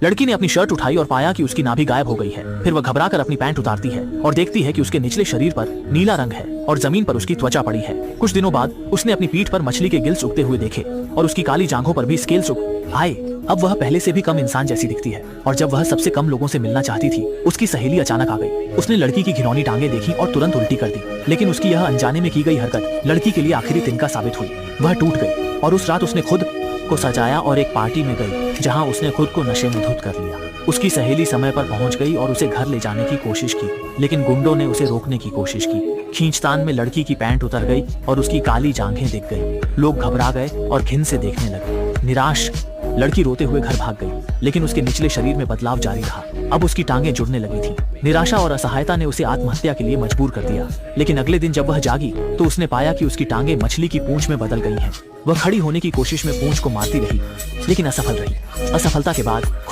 लड़की ने अपनी शर्ट उठाई और पाया कि उसकी नाभि गायब हो गई है। फिर वह घबराकर अपनी पैंट उतारती है और देखती है कि उसके निचले शरीर पर नीला रंग है और जमीन पर उसकी त्वचा पड़ी है। कुछ दिनों बाद उसने अपनी पीठ पर मछली के गिल्स उगते हुए देखे और उसकी काली जांघों पर भी स्केल्स आए। अब वह पहले से भी कम इंसान जैसी दिखती है और जब वह सबसे कम लोगों से मिलना चाहती थी, उसकी सहेली अचानक आ गई। उसने लड़की की घिनौनी टांगे देखी और तुरंत उल्टी कर दी, लेकिन उसकी यह अनजाने में की गई हरकत लड़की के लिए आखिरी तिनका साबित हुई। वह टूट गई और उस रात उसने खुद को सजाया और एक पार्टी में गई जहां उसने खुद को नशे में धुत कर लिया। उसकी सहेली समय पर पहुंच गई और उसे घर ले जाने की कोशिश की, लेकिन गुंडों ने उसे रोकने की कोशिश की। खींचतान में लड़की की पैंट उतर गई और उसकी काली जांघें दिख गई। लोग घबरा गए और घिन से देखने लगे। निराश लड़की रोते हुए घर भाग गई, लेकिन उसके निचले शरीर में बदलाव जारी रहा। अब उसकी टांगें जुड़ने लगी थीं। निराशा और असहायता ने उसे आत्महत्या के लिए मजबूर कर दिया, लेकिन अगले दिन जब वह जागी तो उसने पाया कि उसकी टांगें मछली की पूंछ में बदल गई हैं। वह खड़ी होने की कोशिश में पूंछ को मारती रही, लेकिन असफल रही। असफलता के बाद